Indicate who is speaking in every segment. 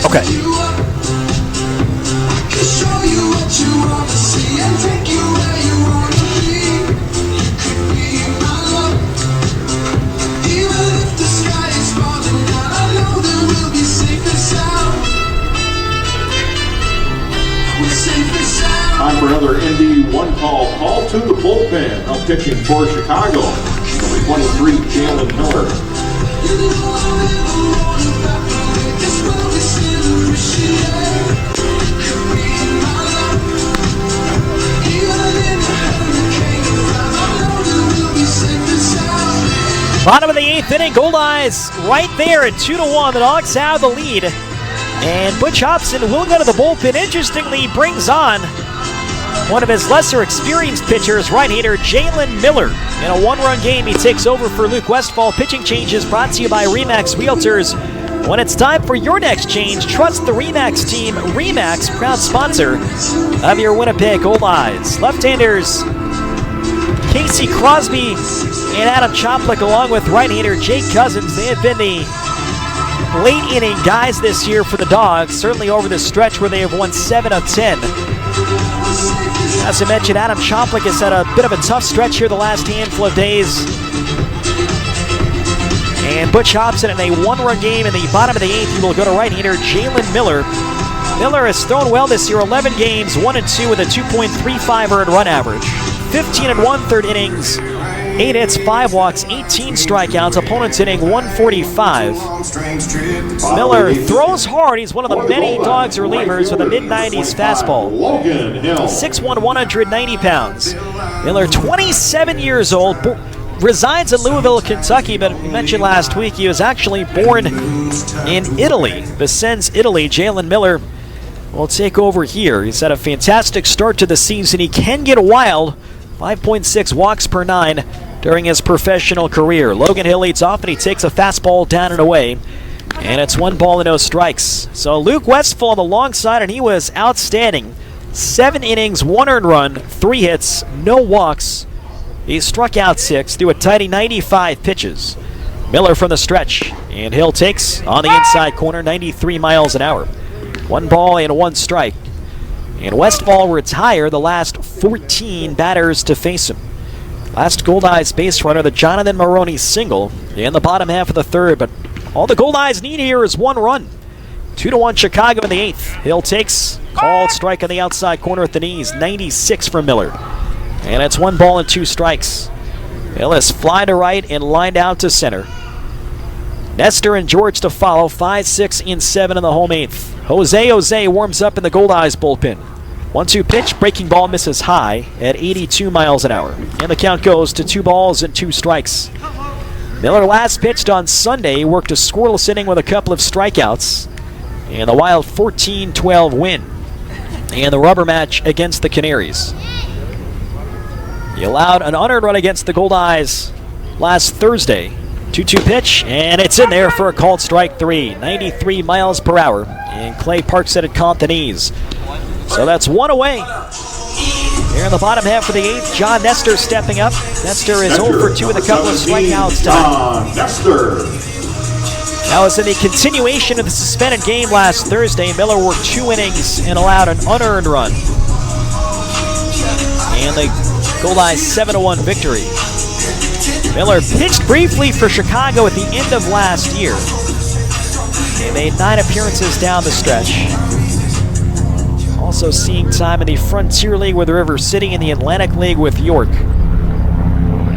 Speaker 1: Okay.
Speaker 2: Time for another ND1 call to the bullpen. Now pitching for Chicago, number 23, Jalen Miller.
Speaker 1: Bottom of the 8th inning, Goldeyes right there at 2-1. The Dogs have the lead. And Butch Hobson will go to the bullpen. Interestingly, brings on one of his lesser experienced pitchers, right-hander Jalen Miller. In a one-run game, he takes over for Luke Westfall. Pitching changes brought to you by RE/MAX Realtors. When it's time for your next change, trust the RE/MAX team. RE/MAX, proud sponsor of your Winnipeg Goldeyes. Left-handers Casey Crosby and Adam Choplik, along with right-hander Jake Cousins. They have been the late inning guys this year for the Dogs, certainly over the stretch where they have won 7 of 10. As I mentioned, Adam Choplik has had a bit of a tough stretch here the last handful of days. And Butch Hobson in a one-run game in the bottom of the 8th. He will go to right-hander Jalen Miller. Miller has thrown well this year, 11 games, 1-2 with a 2.35 earned run average. 15 1/3 innings, 8 hits, 5 walks, 18 strikeouts. Opponents hitting 145. Miller throws hard. He's one of the many Dogs relievers with a mid-90s fastball. 6'1", 190 pounds. Miller, 27 years old, resides in Louisville, Kentucky, but we mentioned last week he was actually born in Italy, Vincennes, Italy. Jalen Miller will take over here. He's had a fantastic start to the season. He can get wild. 5.6 walks per 9 during his professional career. Logan Hill leads off, and he takes a fastball down and away. And it's 1 no strikes. So Luke Westfall on the long side, and he was outstanding. 7 innings, 1 earned run, 3 hits, no walks. He struck out 6 through a tidy 95 pitches. Miller from the stretch, and Hill takes on the inside corner, 93 miles an hour. 1 strike. And Westfall retire the last 14 batters to face him. Last Goldeyes base runner, the Jonathan Maroney single in the bottom half of the 3rd, but all the Goldeyes need here is 1 run. 2-1 Chicago in the 8th. Hill takes, called strike on the outside corner at the knees, 96 from Miller. And it's 1 strikes. Hill is fly to right and lined out to center. Nestor and George to follow, 5, 6, and 7 in the home 8th. Jose warms up in the Goldeyes bullpen. 1-2 pitch, breaking ball misses high at 82 miles an hour. And the count goes to 2 balls and 2 strikes. Miller last pitched on Sunday, worked a scoreless inning with a couple of strikeouts. And the Wild 14-12 win. And the rubber match against the Canaries. He allowed an unearned run against the Goldeyes last Thursday. 2-2 pitch, and it's in there for a called strike 3. 93 miles per hour. And Clay parks it at Cantonese. So that's 1 away. Here in the bottom half of the 8th, John Nestor stepping up. Nestor is 0 for 2 with a couple of strikeouts tonight. Now, as in the continuation of the suspended game last Thursday, Miller worked 2 innings and allowed an unearned run. And the Goldeyes 7-1 victory. Miller pitched briefly for Chicago at the end of last year. He made 9 appearances down the stretch. Also seeing time in the Frontier League with River City and the Atlantic League with York.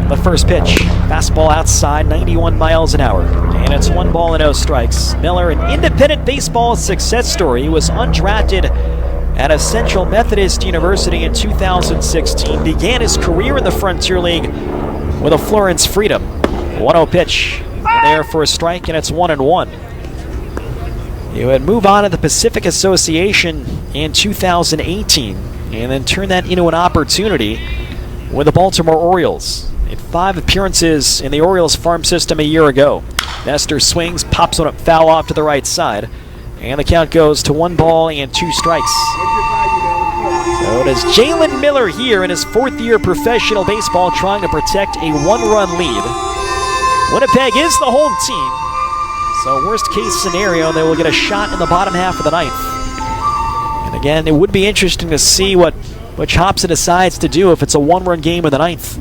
Speaker 1: The first pitch, fastball outside, 91 miles an hour. And it's 1 no strikes. Miller, an independent baseball success story. He was undrafted at a Central Methodist University in 2016. Began his career in the Frontier League with a Florence Freedom. 1-0 pitch there for a strike, and it's 1-1. He would move on to the Pacific Association in 2018 and then turn that into an opportunity with the Baltimore Orioles. In 5 appearances in the Orioles farm system a year ago. Nestor swings, pops one up foul off to the right side, and the count goes to 1 and 2 strikes. So it is Jalen Miller here in his 4th year professional baseball trying to protect a 1-run lead. Winnipeg is the home team. So worst case scenario, they will get a shot in the bottom half of the ninth. And again, it would be interesting to see what Hobson decides to do if it's a one-run game in the ninth.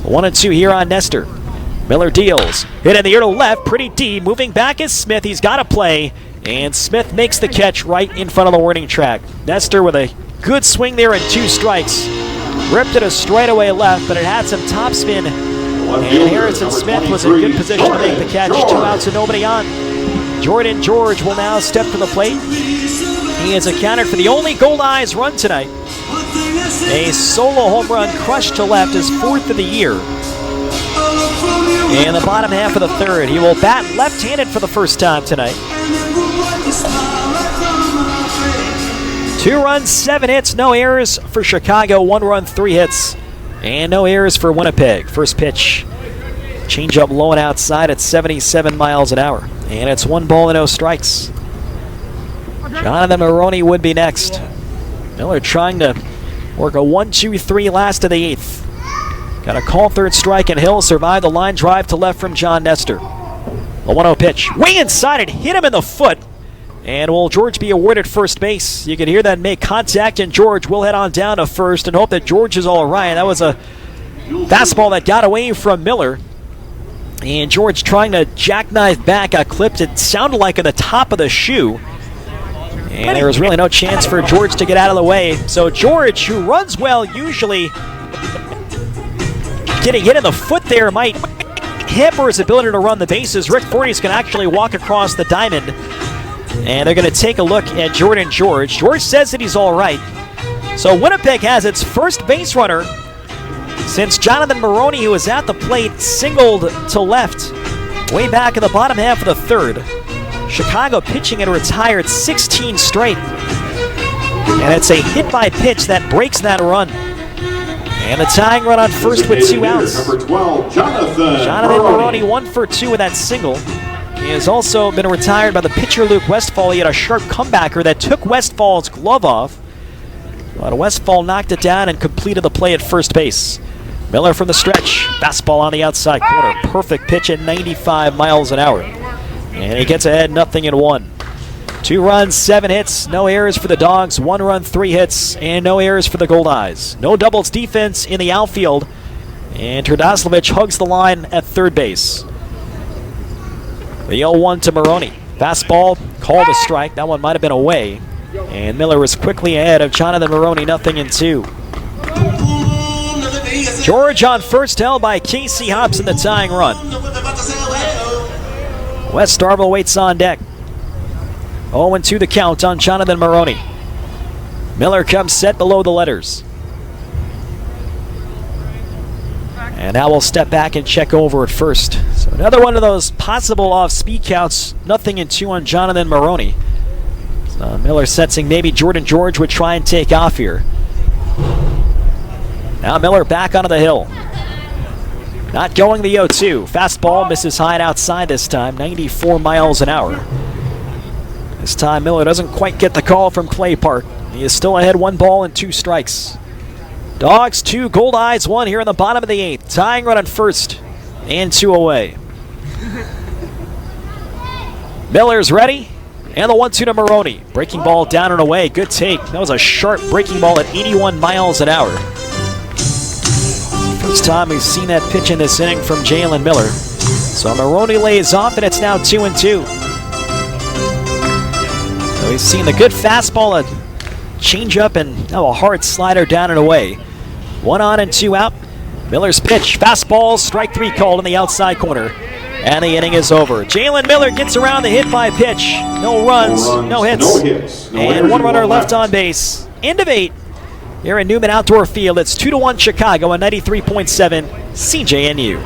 Speaker 1: 1-2 here on Nestor. Miller deals. Hit in the air to left, pretty deep. Moving back is Smith. He's got to play. And Smith makes the catch right in front of the warning track. Nestor with a good swing there and 2 strikes. Ripped it a straightaway left, but it had some topspin. And Harrison Smith was in good position to make the catch. 2 outs and nobody on. Jordan George will now step to the plate. He has accounted for the only Goldeyes run tonight. A solo home run crushed to left, his 4th of the year. In the bottom half of the third, he will bat left-handed for the first time tonight. 2 runs, 7 hits, no errors for Chicago. 1 run, 3 hits, and no errors for Winnipeg. First pitch, changeup low and outside at 77 miles an hour, and it's 1 ball and no strikes. Jonathan Maroney would be next. Miller trying to work a 1-2-3 last of the 8th. Got a call third strike, and Hill survived the line drive to left from John Nestor. The 1-0 pitch, way inside it, hit him in the foot. And will George be awarded first base? You can hear that make contact, and George will head on down to first and hope that George is all right. That was a fastball that got away from Miller. And George trying to jackknife back, got clipped. It sounded like in the top of the shoe. And there was really no chance for George to get out of the way. So George, who runs well usually, getting hit in the foot there might hamper his ability to run the bases. Rick Fortes can actually walk across the diamond. And they're going to take a look at Jordan George. George says that he's all right. So Winnipeg has its first base runner since Jonathan Maroney, who was at the plate, singled to left way back in the bottom half of the third. Chicago pitching and retired 16 straight. And it's a hit by pitch that breaks that run. And the tying run on first with 2 outs.
Speaker 2: Number 12,
Speaker 1: Jonathan Maroney 1 for 2 with that single. He has also been retired by the pitcher Luke Westfall. He had a sharp comebacker that took Westfall's glove off. But Westfall knocked it down and completed the play at first base. Miller from the stretch. Fastball on the outside corner. Perfect pitch at 95 miles an hour. And he gets ahead 0-1. 2 runs, 7 hits, no errors for the Dogs. 1 run, 3 hits, and no errors for the Goldeyes. No doubles defense in the outfield. And Terdoslavich hugs the line at third base. The 0-1 to Maroney. Fastball, called a strike. That one might have been away. And Miller was quickly ahead of Jonathan Maroney, 0-2. George on first, held by Casey Hobson, the tying run. Wes Starvel waits on deck. 0-2 the count on Jonathan Maroney. Miller comes set below the letters. And now we'll step back and check over at first. So another one of those possible off-speed counts. 0-2 on Jonathan Maroney. So Miller sensing maybe Jordan George would try and take off here. Now Miller back onto the hill. Not going the 0-2. Fastball misses high and outside this time. 94 miles an hour. This time Miller doesn't quite get the call from Clay Park. He is still ahead 1 ball and 2 strikes. Dogs 2, Goldeyes 1 here in the bottom of the 8th. Tying run on first and 2 away. Miller's ready. And the 1-2 to Maroney. Breaking ball down and away. Good take. That was a sharp breaking ball at 81 miles an hour. First time we've seen that pitch in this inning from Jalen Miller. So Maroney lays off, and it's now 2-2. So we've seen the good fastball, a changeup, and now a hard slider down and away. 1 on and 2 out. Miller's pitch, fastball, strike 3 called in the outside corner. And the inning is over. Jalen Miller gets around the hit by pitch. No runs, no hits. And 1 runner left on base. End of 8 here at Newman Outdoor Field. It's 2-1 Chicago on 93.7 CJNU.